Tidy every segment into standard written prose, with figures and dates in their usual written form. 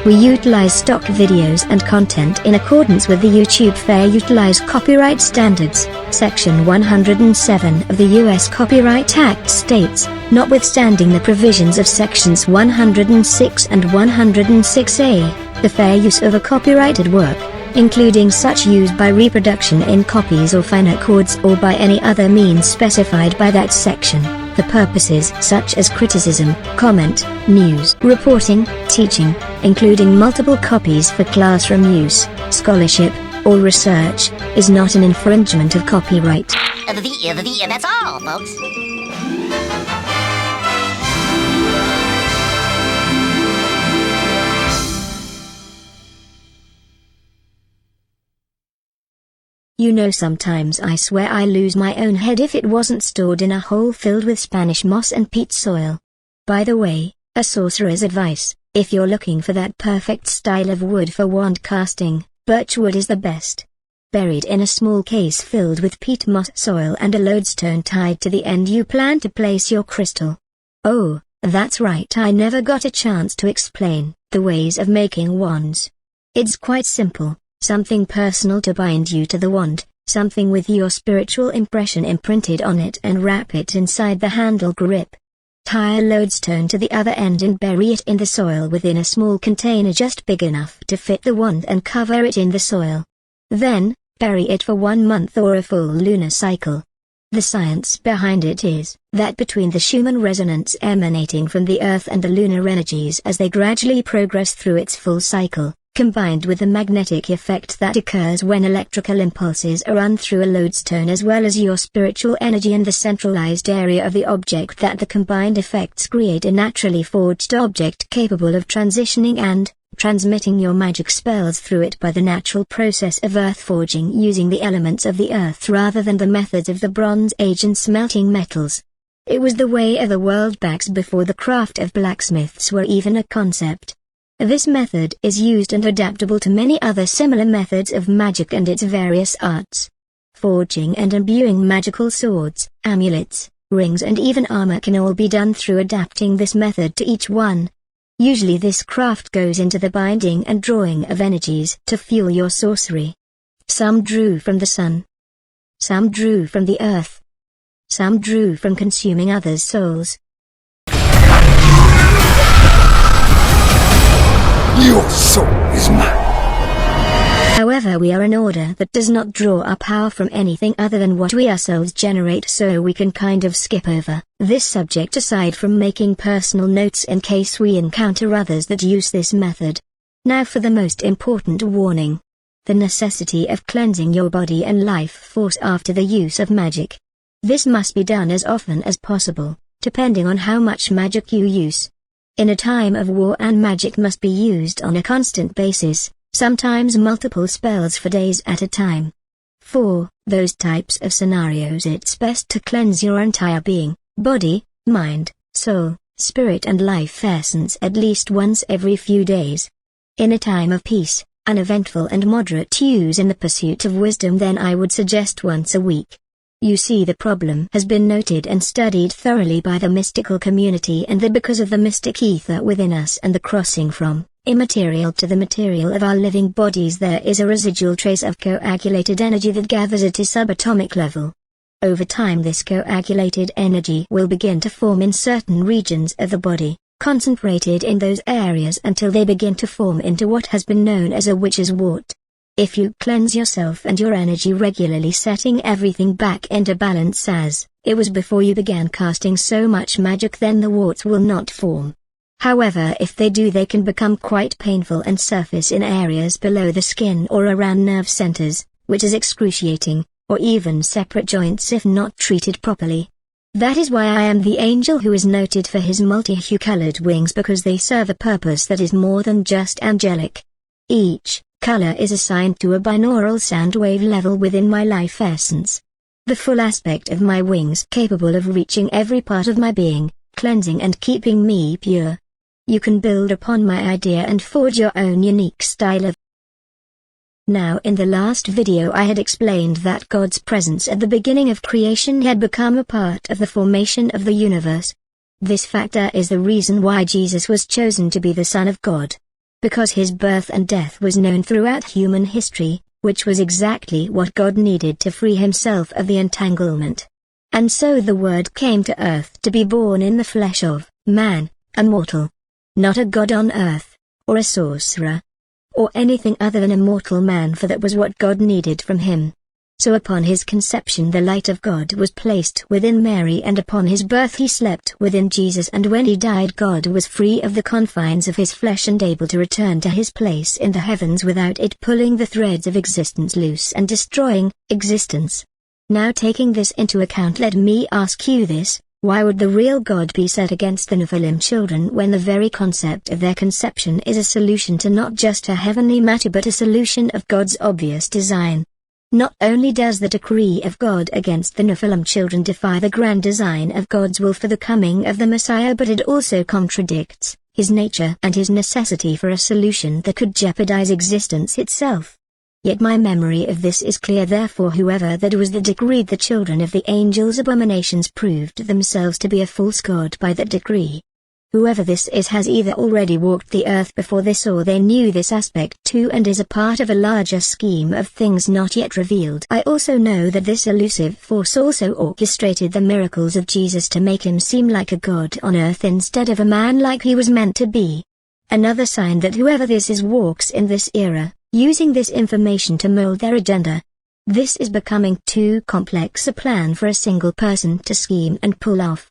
We utilize stock videos and content in accordance with the YouTube Fair Utilized Copyright Standards. Section 107 of the U.S. Copyright Act states, notwithstanding the provisions of Sections 106 and 106A, the fair use of a copyrighted work, including such use by reproduction in copies or phonorecords or by any other means specified by that section, for purposes such as criticism, comment, news reporting, teaching, including multiple copies for classroom use, scholarship, or research, is not an infringement of copyright. That's all, folks. You know, sometimes I swear I lose my own head if it wasn't stored in a hole filled with Spanish moss and peat soil. By the way, a sorcerer's advice, if you're looking for that perfect style of wood for wand casting, birch wood is the best. Buried in a small case filled with peat moss soil and a lodestone tied to the end you plan to place your crystal. Oh, that's right, I never got a chance to explain the ways of making wands. It's quite simple. Something personal to bind you to the wand, something with your spiritual impression imprinted on it, and wrap it inside the handle grip. Tie a lodestone to the other end and bury it in the soil within a small container just big enough to fit the wand and cover it in the soil. Then, bury it for 1 month or a full lunar cycle. The science behind it is that between the Schumann resonance emanating from the Earth and the lunar energies as they gradually progress through its full cycle, combined with the magnetic effect that occurs when electrical impulses are run through a lodestone, as well as your spiritual energy and the centralized area of the object, that the combined effects create a naturally forged object capable of transitioning and transmitting your magic spells through it by the natural process of earth forging, using the elements of the earth rather than the methods of the Bronze Age and smelting metals. It was the way of the world back before the craft of blacksmiths were even a concept. This method is used and adaptable to many other similar methods of magic and its various arts. Forging and imbuing magical swords, amulets, rings and even armor can all be done through adapting this method to each one. Usually this craft goes into the binding and drawing of energies to fuel your sorcery. Some drew from the sun. Some drew from the earth. Some drew from consuming others' souls. Your soul is mine. However, we are an order that does not draw our power from anything other than what we ourselves generate, so we can kind of skip over this subject aside from making personal notes in case we encounter others that use this method. Now for the most important warning. The necessity of cleansing your body and life force after the use of magic. This must be done as often as possible, depending on how much magic you use. In a time of war, and magic must be used on a constant basis, sometimes multiple spells for days at a time. For those types of scenarios, it's best to cleanse your entire being, body, mind, soul, spirit and life essence at least once every few days. In a time of peace, uneventful and moderate use in the pursuit of wisdom, then I would suggest once a week. You see, the problem has been noted and studied thoroughly by the mystical community, and that because of the mystic ether within us and the crossing from immaterial to the material of our living bodies, there is a residual trace of coagulated energy that gathers at a subatomic level. Over time, this coagulated energy will begin to form in certain regions of the body, concentrated in those areas until they begin to form into what has been known as a witch's wart. If you cleanse yourself and your energy regularly, setting everything back into balance as it was before you began casting so much magic, then the warts will not form. However, if they do, they can become quite painful and surface in areas below the skin or around nerve centers, which is excruciating, or even separate joints if not treated properly. That is why I am the angel who is noted for his multi-hue colored wings, because they serve a purpose that is more than just angelic. Each color is assigned to a binaural sound wave level within my life essence. The full aspect of my wings capable of reaching every part of my being, cleansing and keeping me pure. You can build upon my idea and forge your own unique style of. Now, in the last video I had explained that God's presence at the beginning of creation had become a part of the formation of the universe. This factor is the reason why Jesus was chosen to be the Son of God. because his birth and death was known throughout human history, which was exactly what God needed to free himself of the entanglement. And so the Word came to earth to be born in the flesh of man, a mortal. Not a god on earth, or a sorcerer, or anything other than a mortal man, for that was what God needed from him. So upon his conception the light of God was placed within Mary, and upon his birth he slept within Jesus, and when he died God was free of the confines of his flesh and able to return to his place in the heavens without it pulling the threads of existence loose and destroying existence. Now, taking this into account, let me ask you this: why would the real God be set against the Nephilim children when the very concept of their conception is a solution to not just a heavenly matter but a solution of God's obvious design? Not only does the decree of God against the Nephilim children defy the grand design of God's will for the coming of the Messiah, but it also contradicts his nature and his necessity for a solution that could jeopardize existence itself. Yet my memory of this is clear, therefore whoever that was that decreed the children of the angels' abominations proved themselves to be a false god by that decree. Whoever this is has either already walked the earth before this, or they knew this aspect too and is a part of a larger scheme of things not yet revealed. I also know that this elusive force also orchestrated the miracles of Jesus to make him seem like a god on earth instead of a man like he was meant to be. Another sign that whoever this is walks in this era, using this information to mold their agenda. This is becoming too complex a plan for a single person to scheme and pull off.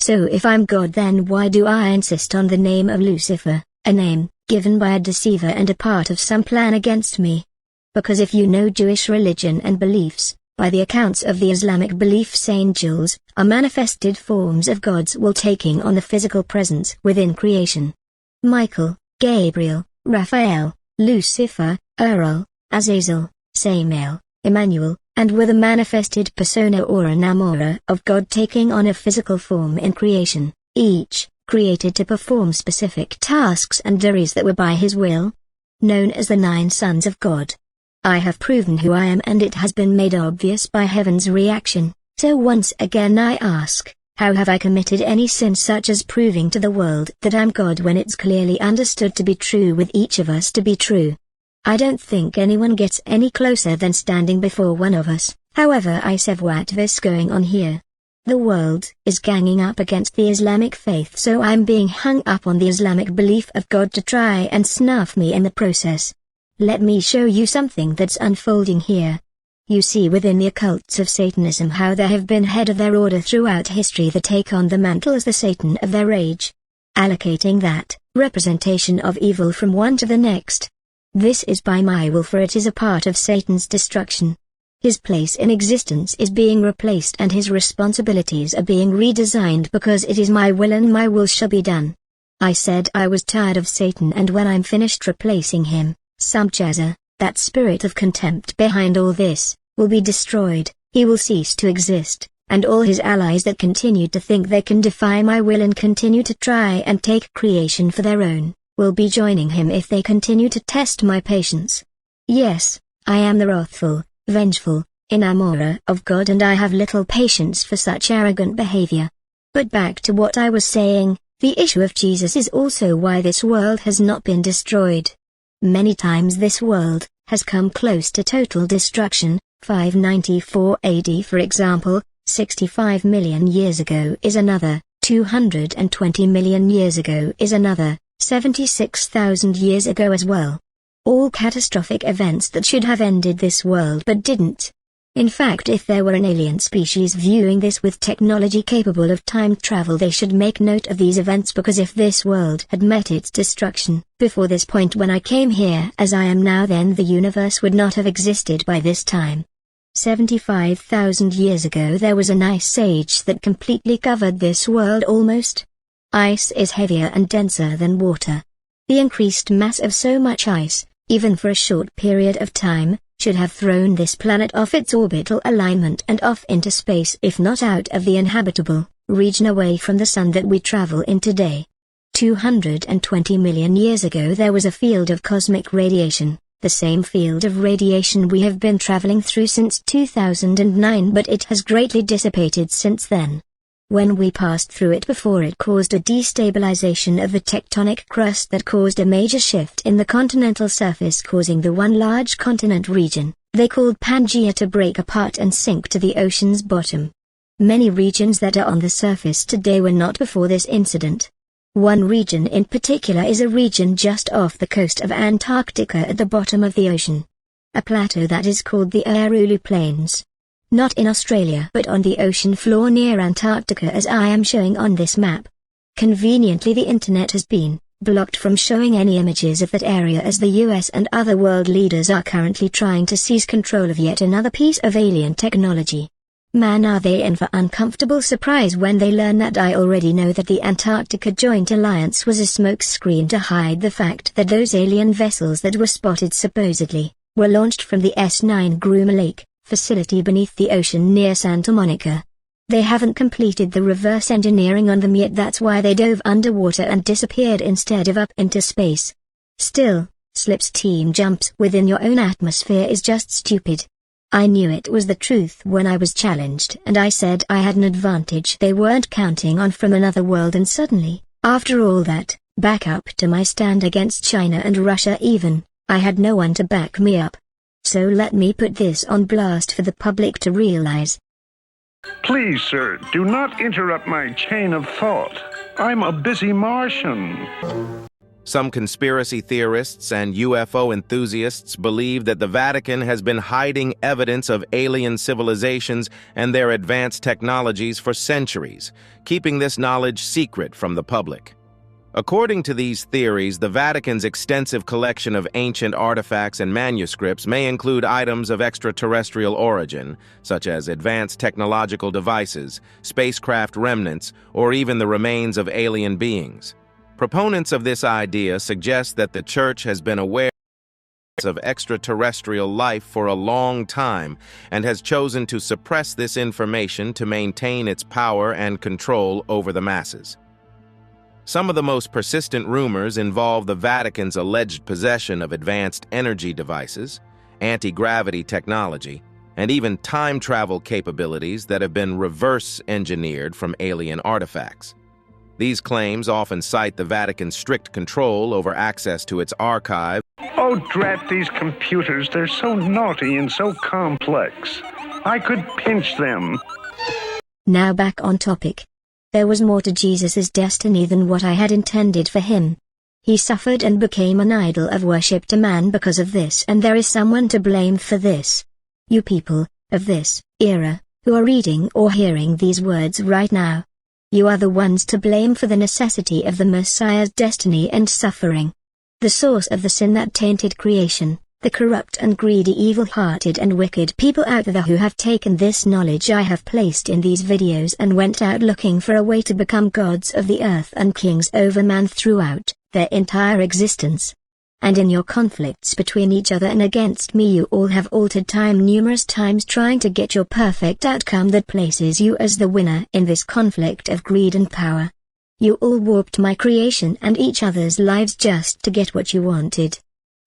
So if I'm God, then why do I insist on the name of Lucifer, a name given by a deceiver and a part of some plan against me? Because if you know Jewish religion and beliefs, by the accounts of the Islamic beliefs, angels are manifested forms of God's will taking on the physical presence within creation. Michael, Gabriel, Raphael, Lucifer, Uriel, Azazel, Samael, Emmanuel, and were the manifested persona or anamora of God taking on a physical form in creation, each created to perform specific tasks and duties that were by his will, known as the 9 sons of God. I have proven who I am, and it has been made obvious by heaven's reaction. So once again I ask, how have I committed any sin such as proving to the world that I'm God when it's clearly understood to be true with each of us to be true? I don't think anyone gets any closer than standing before one of us. However, I say what's going on here. The world is ganging up against the Islamic faith, so I'm being hung up on the Islamic belief of God to try and snuff me in the process. Let me show you something that's unfolding here. You see within the occults of Satanism how there have been head of their order throughout history that take on the mantle as the Satan of their age, allocating that representation of evil from one to the next. This is by my will, for it is a part of Satan's destruction. His place in existence is being replaced and his responsibilities are being redesigned because it is my will and my will shall be done. I said I was tired of Satan, and when I'm finished replacing him, Samchaza, that spirit of contempt behind all this, will be destroyed, he will cease to exist, and all his allies that continue to think they can defy my will and continue to try and take creation for their own, will be joining him if they continue to test my patience. Yes, I am the wrathful, vengeful, enamorer of God, and I have little patience for such arrogant behavior. But back to what I was saying, the issue of Jesus is also why this world has not been destroyed. Many times this world has come close to total destruction. 594 AD for example, 65 million years ago is another, 220 million years ago is another, 76,000 years ago as well. All catastrophic events that should have ended this world but didn't. In fact, if there were an alien species viewing this with technology capable of time travel, they should make note of these events, because if this world had met its destruction before this point when I came here as I am now, then the universe would not have existed by this time. 75,000 years ago there was an ice age that completely covered this world almost. Ice is heavier and denser than water. The increased mass of so much ice, even for a short period of time, should have thrown this planet off its orbital alignment and off into space, if not out of the inhabitable region away from the sun that we travel in today. 220 million years ago there was a field of cosmic radiation, the same field of radiation we have been traveling through since 2009, but it has greatly dissipated since then. When we passed through it before, it caused a destabilization of the tectonic crust that caused a major shift in the continental surface, causing the one large continent region, they called Pangaea, to break apart and sink to the ocean's bottom. Many regions that are on the surface today were not before this incident. One region in particular is a region just off the coast of Antarctica at the bottom of the ocean. A plateau that is called the Arulu Plains. Not in Australia but on the ocean floor near Antarctica, as I am showing on this map. Conveniently, the internet has been blocked from showing any images of that area, as the US and other world leaders are currently trying to seize control of yet another piece of alien technology. Man, are they in for uncomfortable surprise when they learn that I already know that the Antarctica Joint Alliance was a smokescreen to hide the fact that those alien vessels that were spotted supposedly were launched from the S9 Groomer Lake facility beneath the ocean near Santa Monica. They haven't completed the reverse engineering on them yet. That's why they dove underwater and disappeared instead of up into space. Still, slipstream jumps within your own atmosphere is just stupid. I knew it was the truth when I was challenged and I said I had an advantage they weren't counting on from another world, and suddenly, after all that, back up to my stand against China and Russia even, I had no one to back me up. So let me put this on blast for the public to realize. Please, sir, do not interrupt my chain of thought. I'm a busy Martian. Some conspiracy theorists and UFO enthusiasts believe that the Vatican has been hiding evidence of alien civilizations and their advanced technologies for centuries, keeping this knowledge secret from the public. According to these theories, the Vatican's extensive collection of ancient artifacts and manuscripts may include items of extraterrestrial origin, such as advanced technological devices, spacecraft remnants, or even the remains of alien beings. Proponents of this idea suggest that the Church has been aware of extraterrestrial life for a long time and has chosen to suppress this information to maintain its power and control over the masses. Some of the most persistent rumors involve the Vatican's alleged possession of advanced energy devices, anti-gravity technology, and even time travel capabilities that have been reverse-engineered from alien artifacts. These claims often cite the Vatican's strict control over access to its archive. Oh, drat these computers. They're so naughty and so complex. I could pinch them. Now back on topic. There was more to Jesus' destiny than what I had intended for him. He suffered and became an idol of worship to man because of this, and there is someone to blame for this. You people of this era, who are reading or hearing these words right now. You are the ones to blame for the necessity of the Messiah's destiny and suffering. The source of the sin that tainted creation, the corrupt and greedy, evil-hearted and wicked people out there who have taken this knowledge I have placed in these videos and went out looking for a way to become gods of the earth and kings over man throughout their entire existence. And in your conflicts between each other and against me, you all have altered time numerous times trying to get your perfect outcome that places you as the winner in this conflict of greed and power. You all warped my creation and each other's lives just to get what you wanted.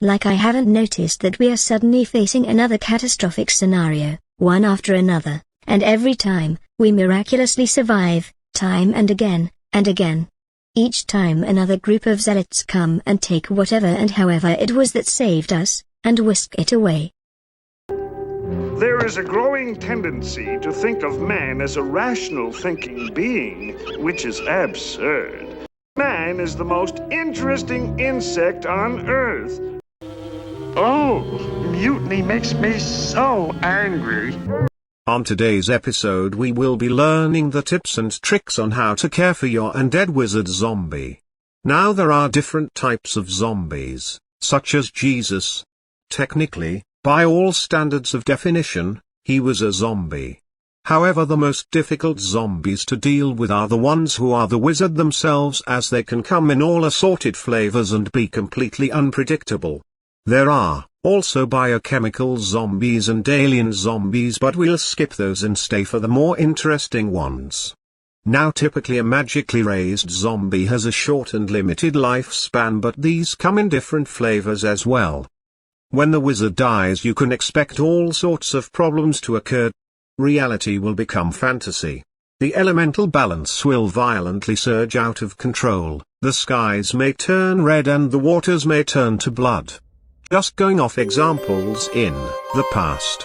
Like I haven't noticed that we are suddenly facing another catastrophic scenario, one after another, and every time, we miraculously survive, time and again, and again. Each time another group of zealots come and take whatever and however it was that saved us, and whisk it away. There is a growing tendency to think of man as a rational thinking being, which is absurd. Man is the most interesting insect on Earth. Oh, mutiny makes me so angry. On today's episode we will be learning the tips and tricks on how to care for your undead wizard zombie. Now there are different types of zombies, such as Jesus. Technically, by all standards of definition, he was a zombie. However, the most difficult zombies to deal with are the ones who are the wizard themselves, as they can come in all assorted flavors and be completely unpredictable. There are also biochemical zombies and alien zombies, but we'll skip those and stay for the more interesting ones. Now typically a magically raised zombie has a short and limited lifespan, but these come in different flavors as well. When the wizard dies, you can expect all sorts of problems to occur. Reality will become fantasy. The elemental balance will violently surge out of control, the skies may turn red and the waters may turn to blood. Just going off examples in the past.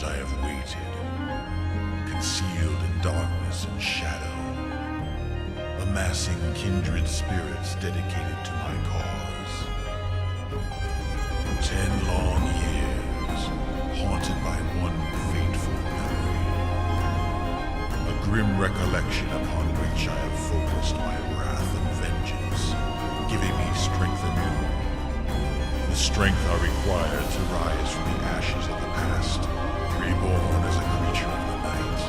I have waited, concealed in darkness and shadow, amassing kindred spirits dedicated to my cause. 10 long years, haunted by one fateful memory, a grim recollection upon which I have focused my wrath and vengeance, giving me strength anew. The strength I require to rise from the ashes of the past, reborn as a creature of the night.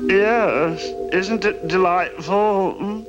Yes, isn't it delightful?